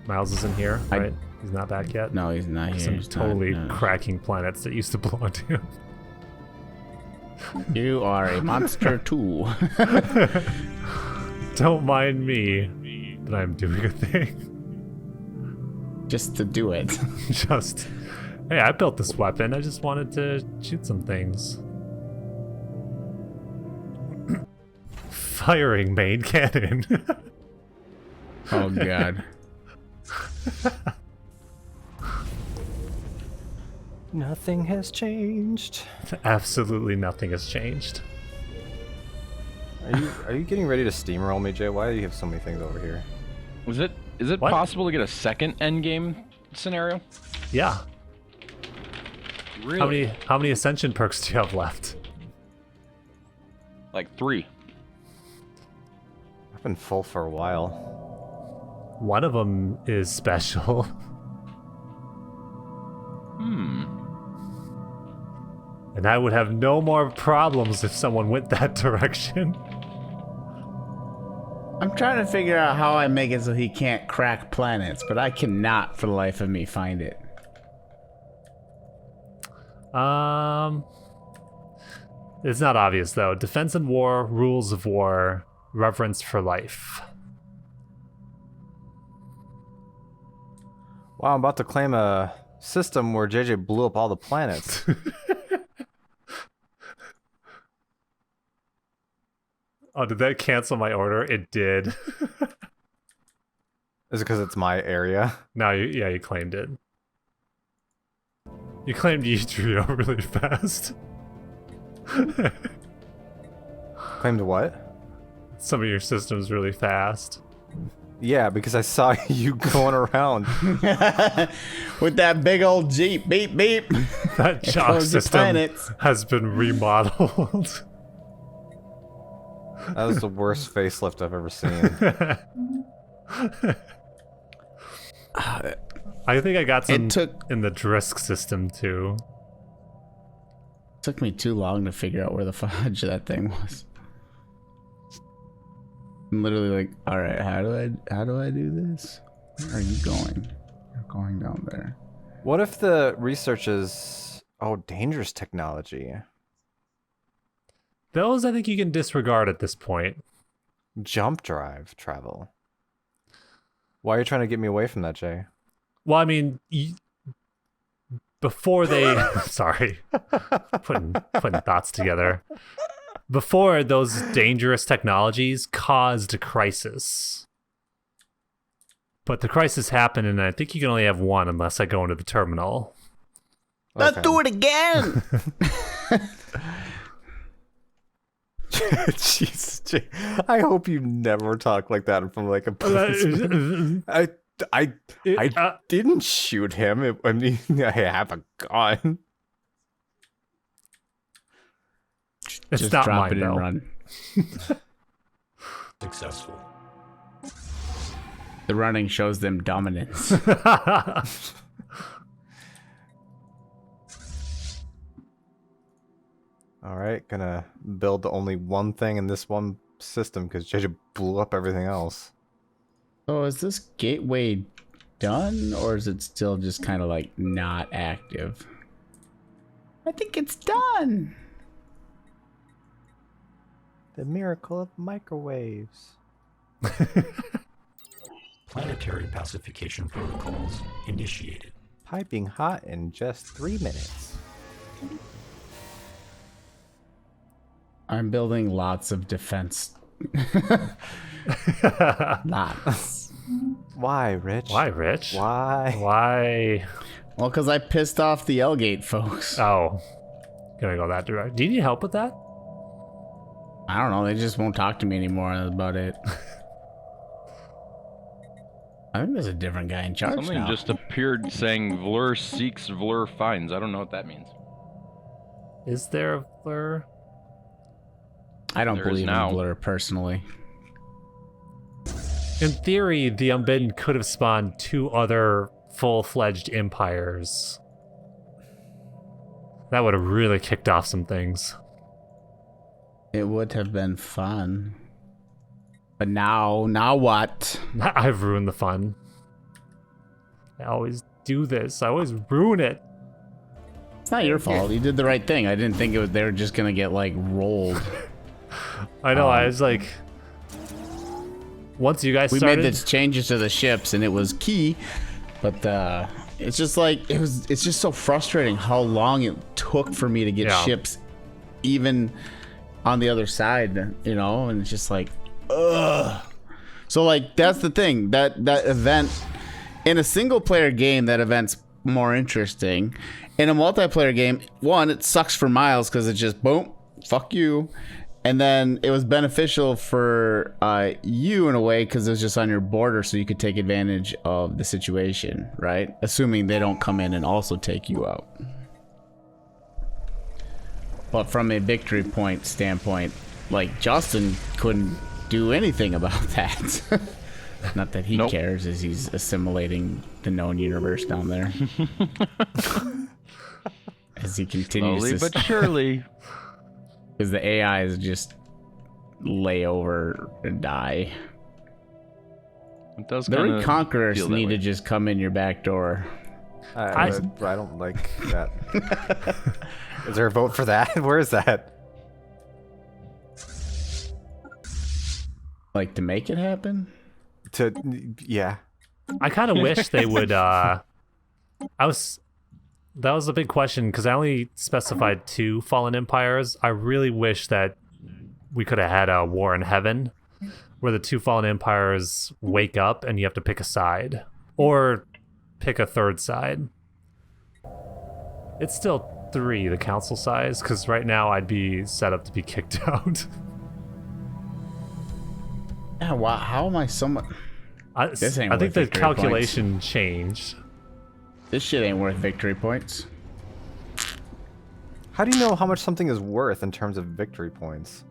Miles is in here, right? He's not back yet? No, he's not here. Some He's totally not, no. cracking planets that used to belong to him. You are a monster too. Don't mind me, but I'm doing a thing. Just to do it. Just, hey, I built this weapon. I just wanted to shoot some things. Firing main cannon. Oh god. Nothing has changed. Absolutely nothing has changed. Are you getting ready to steamroll me, Jay? Why do you have so many things over here? Is it What? possible to get a second endgame scenario? Yeah. Really? How many ascension perks do you have left? Like 3. I've been full for a while. One of them is special. And I would have no more problems if someone went that direction. I'm trying to figure out how I make it so he can't crack planets, but I cannot for the life of me find it. It's not obvious though. Defense and war, rules of war, reverence for life. Wow, I'm about to claim a system where JJ blew up all the planets. Oh, did that cancel my order? It did. Is it because it's my area? No, you claimed it. You claimed Ytrio really fast. Claimed what? Some of your systems really fast. Yeah, because I saw you going around. With that big old Jeep. Beep, beep. That jock Close the system planets. has been remodeled. That was the worst facelift I've ever seen. I think I got some It took in the Drisk system too. took me too long to figure out where the fudge that thing was. I'm literally like, all right, how do I do this? Where are you going? You're going down there. What if the research is dangerous technology? Those I think you can disregard at this point. Jump drive travel. Why are you trying to get me away from that, Jay? Well, I mean, before they... Sorry. Putting thoughts together. Before, those dangerous technologies caused a crisis. But the crisis happened, and I think you can only have one unless I go into the terminal. Let's do it again! Jeez, Jay, I hope you never talk like that from like a policeman. I didn't shoot him. I mean, I have a gun. It's Just not drop mine, it though. and run. Successful. The running shows them dominance. All right, gonna build the only one thing in this one system because JJ blew up everything else. So is this gateway done, or is it still just kind of like not active? I think it's done. The miracle of microwaves. Planetary pacification protocols initiated. Piping hot in just 3 minutes. I'm building lots of defense. Lots. Why, Rich? Why, Rich? Why? Why? Well, because I pissed off the Elgate folks. Oh. Gonna go that direct. Do you need help with that? I don't know. They just won't talk to me anymore. That's about it. I think there's a different guy in charge Something now. just appeared saying Vlur seeks, Vlur finds. I don't know what that means. Is there a blur? I don't There is believe in now. Blur personally. In theory, the Unbidden could have spawned 2 other full-fledged empires. That would have really kicked off some things. It would have been fun. But now what? I've ruined the fun. I always do this. I always ruin it. It's not your fault. You did the right thing. I didn't think they were just gonna get like rolled. I know. I was like, once you guys We started, made the changes to the ships, and it was key, but it's just like it's just so frustrating how long it took for me to get ships, even on the other side, you know, and it's just like, ugh. So like that's the thing, that event in a single player game, that event's more interesting. In a multiplayer game, one, it sucks for miles because it's just boom, fuck you. And then it was beneficial for you in a way because it was just on your border, so you could take advantage of the situation, right? Assuming they don't come in and also take you out. But from a victory point standpoint, like Justin couldn't do anything about that. Not that he cares, as he's assimilating the known universe down there. As he continues slowly but surely. Because the AIs just lay over and die. It does The kinda Reconquerors feel that need way. to just come in your back door. I don't like that. Is there a vote for that? Where is that? Like, to make it happen? Yeah. I kind of wish they would. That was a big question because I only specified 2 fallen empires. I really wish that we could have had a war in heaven where the 2 fallen empires wake up and you have to pick a side or pick a third side. It's still 3, the council size, because right now I'd be set up to be kicked out. Yeah, wow, how am I so much... This ain't I think worth the victory calculation changed. This shit ain't worth victory points. How do you know how much something is worth in terms of victory points?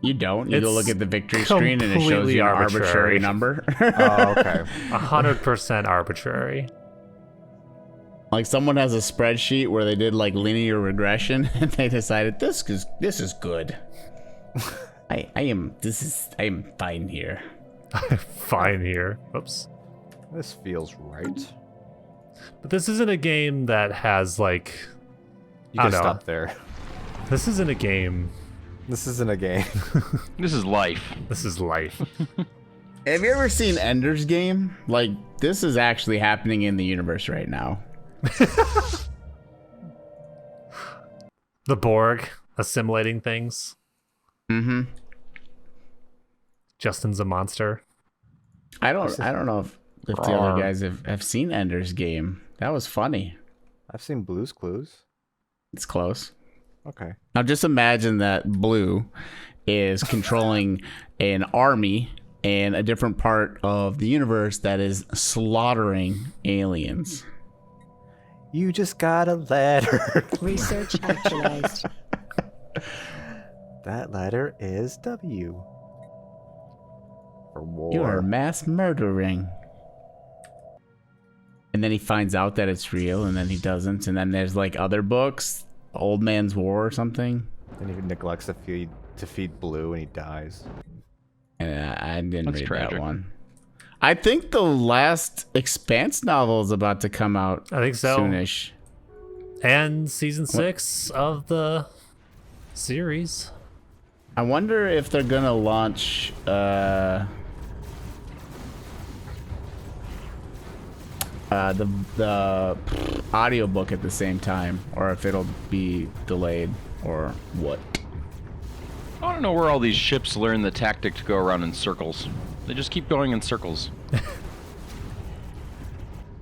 You don't. You go It's look at the victory screen and it shows completely you an arbitrary. arbitrary number. Oh, okay. 100% arbitrary. Like someone has a spreadsheet where they did like linear regression and they decided this is good. I am fine here. Fine here. Oops. This feels right. But this isn't a game that has like. You I can don't know. stop there. This isn't a game. This isn't a game. This is life. This is life. Have you ever seen Ender's Game? Like, this is actually happening in the universe right now. The Borg assimilating things. Mm-hmm. Justin's a monster. I don't know if the other guys have seen Ender's Game. That was funny. I've seen Blue's Clues. It's close. Okay. Now just imagine that Blue is controlling an army in a different part of the universe that is slaughtering aliens. You just got a letter. Research actualized. That letter is W. For war. You are mass murdering. And then he finds out that it's real, and then he doesn't. And then there's like other books, Old Man's War or something. And he neglects to feed Blue, and he dies. And I didn't That's read tragic. that one. I think the last Expanse novel is about to come out. I think so. Soonish. And season 6 of the series. I wonder if they're gonna launch the audiobook at the same time, or if it'll be delayed, or what. I don't know where all these ships learn the tactic to go around in circles. They just keep going in circles.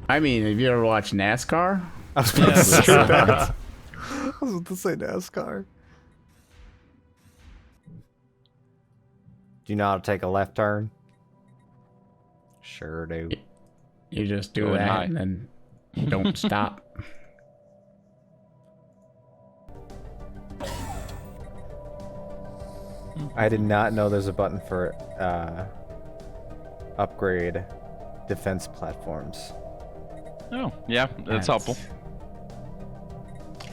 I mean, have you ever watched NASCAR? I was about to say that. I was about to say NASCAR. Do you know how to take a left turn? Sure do. You just do Going that high. and then don't stop. I did not know there's a button for upgrade defense platforms. Oh, yeah, that's helpful.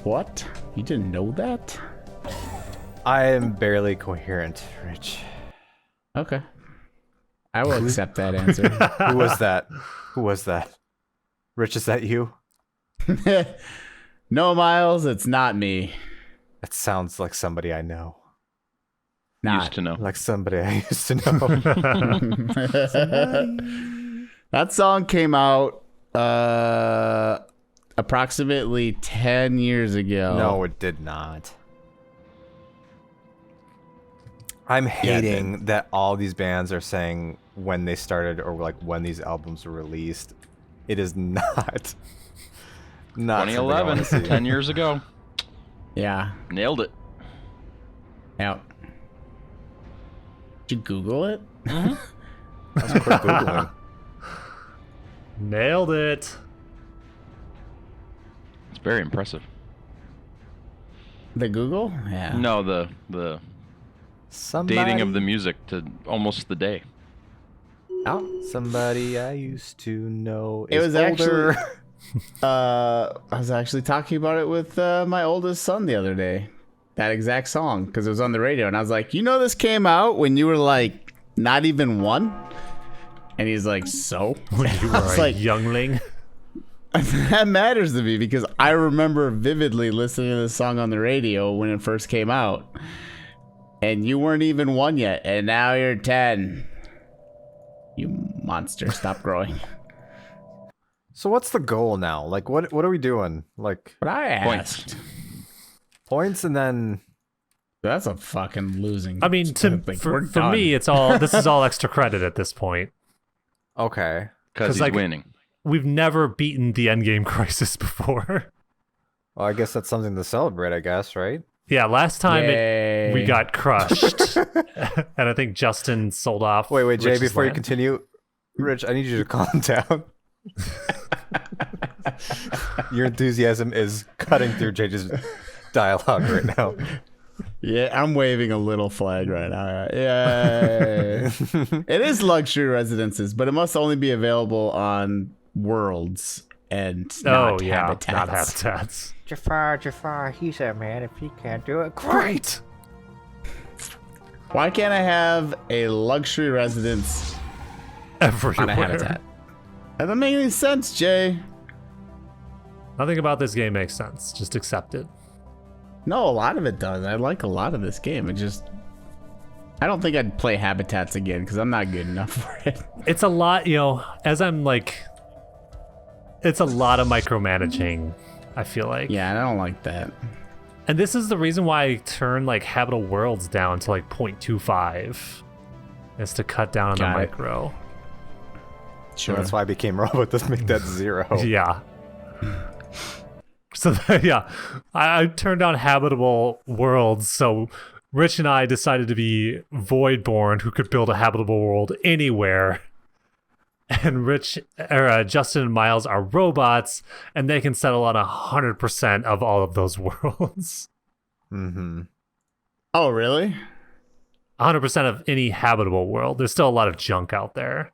What? You didn't know that? I am barely coherent, Rich. Okay. I will accept that answer. Who was that? Who was that? Rich, is that you? No, Miles, it's not me. That sounds like somebody I know. Used to know. Like somebody I used to know. That song came out approximately 10 years ago. No, it did not. I'm hating that all these bands are saying when they started or like when these albums were released. It is not. Not 2011, 10 years ago. Yeah. Nailed it. Yeah. Did you Google it? That's quick Googling. Nailed it. It's very impressive. The Google? Yeah. No, the Somebody, dating of the music to almost the day. somebody I used to know It is was older. actually I was actually talking about it with my oldest son the other day. That exact song, because it was on the radio, and I was like, you know, this came out when you were like not even one, and he's like, so When you I were was a like, youngling. that matters to me because I remember vividly listening to this song on the radio when it first came out, and you weren't even one yet, and now you're 10. You monster! Stop growing. So what's the goal now? Like, what are we doing? Like But I Points. asked. points and then That's a fucking losing. I mean, like, for we're done. me, it's all. This is all extra credit at this point. okay. Because 'Cause, he's like, winning. We've never beaten the endgame crisis before. Well, I guess that's something to celebrate. I guess, right? Yeah, last time Yay. we got crushed, and I think Justin sold off. Wait, Jay. Rich's Before you land. continue, Rich, I need you to calm down. Your enthusiasm is cutting through Jay's dialogue right now. Yeah, I'm waving a little flag right now. Yeah. It is luxury residences, but it must only be available on worlds and not habitats. not habitats. Jafar, he's a man. If he can't do it, great. Why can't I have a luxury residence Everywhere. on a habitat? That doesn't make any sense, Jay. Nothing about this game makes sense. Just accept it. No, a lot of it does. I like a lot of this game. It just... I don't think I'd play habitats again because I'm not good enough for it. It's a lot, as I'm like, it's a lot of micromanaging, I feel like. Yeah, I don't like that. And this is the reason why I turn like habitable worlds down to like 0.25, is to cut down on Got the it. micro. So that's why I became robot. Let's make that 0. Yeah. So yeah, I turned on habitable worlds. So Rich and I decided to be Voidborn, who could build a habitable world anywhere. And Justin and Miles are robots, and they can settle on 100% of all of those worlds. Mm-hmm. Oh, really? 100% of any habitable world. There's still a lot of junk out there.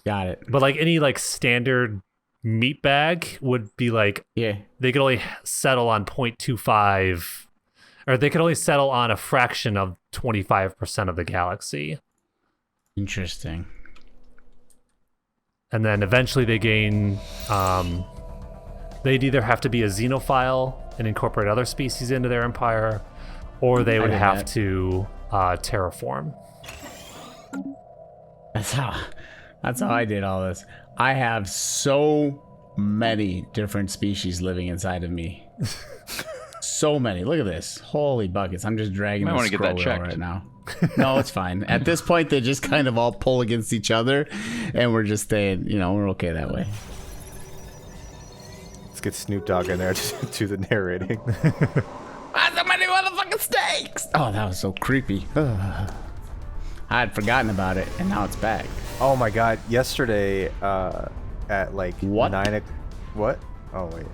Got it. But like any like standard meat bag would be like, Yeah. they could only settle on 0.25, or they could only settle on a fraction of 25% of the galaxy. Interesting. And then eventually they gain, they'd either have to be a xenophile and incorporate other species into their empire, or they would did have that. to terraform. That's how I did all this. I have so many different species living inside of me. So many. Look at this. Holy buckets. I'm just dragging Might the wanna get that scroll wheel checked. right now. No, it's fine. At this point, they just kind of all pull against each other, and we're just staying, we're okay that way. Let's get Snoop Dogg in there to do the narrating. Ah, so many motherfucking snakes! Oh, that was so creepy. I had forgotten about it, and now it's back. Oh my god, yesterday at like What? 9 what? Oh wait.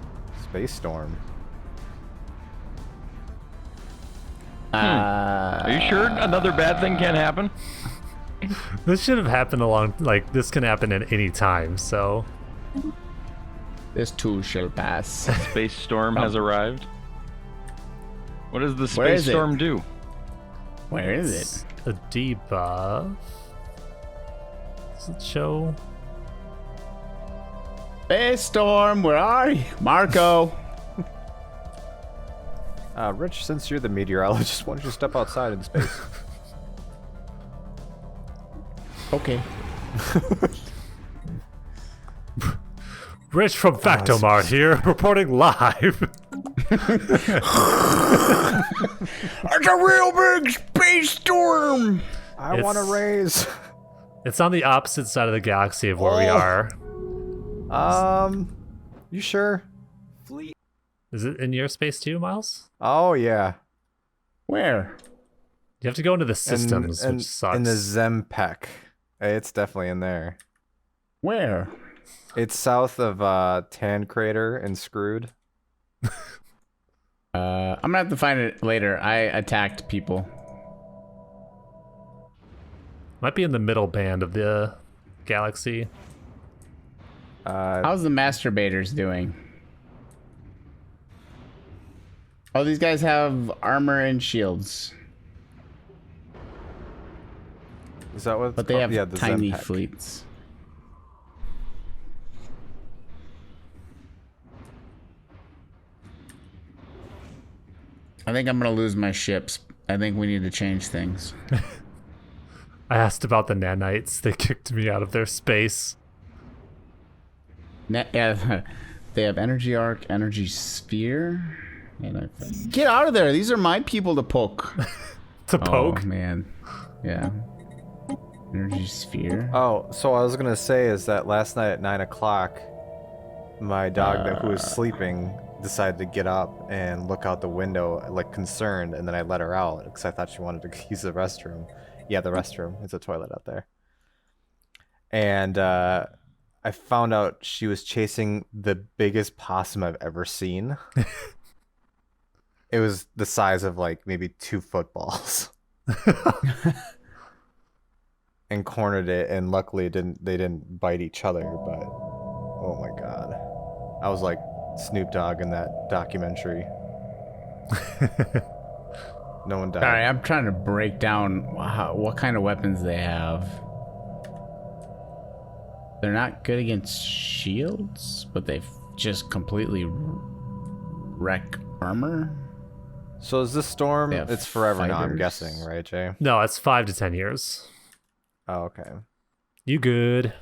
Space Storm. Are you sure another bad thing can't happen? This should have happened this can happen at any time, so. This too shall pass. Space Storm has arrived. What does the Where Space is it? Storm do? Where is it? It's a debuff. Does it show? Space Storm, where are you? Marco. Rich, since you're the meteorologist, why don't you step outside in space? Okay. Rich from Fact-o-Mart here, reporting live. It's a real big space storm. I want to raise. It's on the opposite side of the galaxy of where we are. You sure? Is it in your space too, Miles? Oh yeah. Where? You have to go into the systems, which sucks. In the Zempec. It's definitely in there. Where? It's south of Tan Crater and Screwed. I'm gonna have to find it later. I attacked people. Might be in the middle band of the galaxy. How's the masturbators doing? Oh, these guys have armor and shields. Is that what it's But they called? have Yeah, the tiny Zempec. fleets. I think I'm gonna lose my ships. I think we need to change things. I asked about the nanites. They kicked me out of their space. Yeah, they have energy arc, energy sphere. And get out of there! These are my people to poke. To poke? Oh man, yeah. Energy sphere. Oh, so I was gonna say is that last night at 9 o'clock, my dog who was sleeping decided to get up and look out the window, like concerned, and then I let her out because I thought she wanted to use the restroom. Yeah, the restroom. It's a toilet out there. And I found out she was chasing the biggest possum I've ever seen. It was the size of like maybe 2 footballs. And cornered it, and luckily they didn't bite each other, but oh my god. I was like Snoop Dogg in that documentary. No one died. Alright, I'm trying to break down what kind of weapons they have. They're not good against shields, but they just completely wreck armor. So is this storm? They have It's forever now, I'm fighters. guessing, right, Jay? No, it's 5 to 10 years. Oh, okay. You good?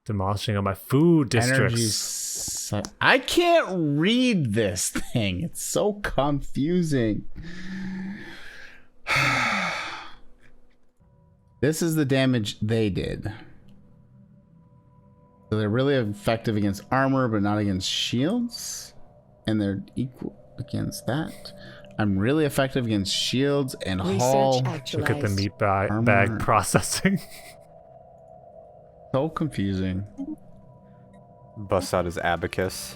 Demolishing on my food districts. I can't read this thing. It's so confusing. This is the damage they did. So they're really effective against armor, but not against shields. And they're equal against that. I'm really effective against shields and hull. Research Look at the actualized. meat Armor. bag processing. So confusing. Busts out his abacus.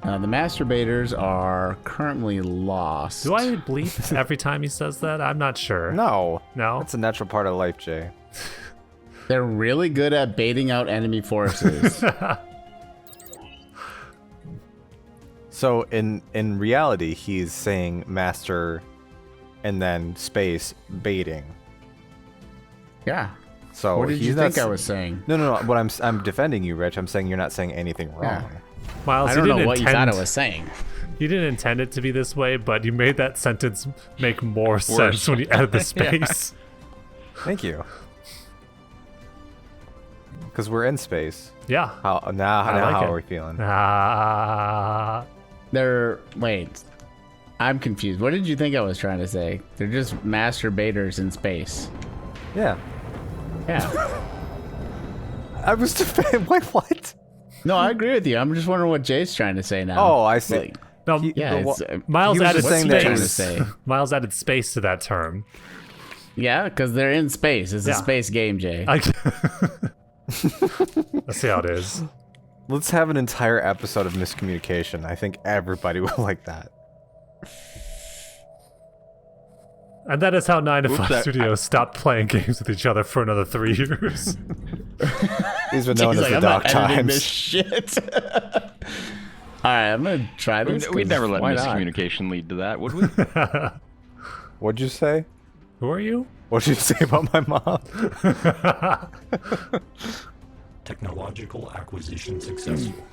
The masturbators are currently lost. Do I bleep every time he says that? I'm not sure. No. No? That's a natural part of life, Jay. They're really good at baiting out enemy forces. So in reality, he's saying master and then space baiting. Yeah. So What did he's you not think I was saying? No. What I'm defending you, Rich. I'm saying you're not saying anything wrong. Yeah. Miles, I you don't didn't know what you thought intend- I was saying. You didn't intend it to be this way, but you made that sentence make more sense when you added the space. Thank you. Because we're in space. Yeah. How I like how it. are we feeling? Wait. I'm confused. What did you think I was trying to say? They're just masturbators in space. Yeah. Yeah. I was defending. Wait, what? No, I agree with you. I'm just wondering what Jay's trying to say now. Oh, I see. Like, No, yeah, the it's, Miles he was added just saying what's he that trying to space. say? Miles added space to that term. Yeah, because they're in space. It's Yeah. a space game, Jay. Let's see how it is. Let's have an entire episode of miscommunication. I think everybody will like that. And that is how 9 to 5 that- Studios stopped playing games with each other for another 3 years. These were known Jay's as like, the I'm dark not editing this times. shit. All right, I'm gonna try this. We'd 'cause never let why not? miscommunication lead to that, would we? What'd you say? Who are you? What'd you say about my mom? Technological acquisition successful.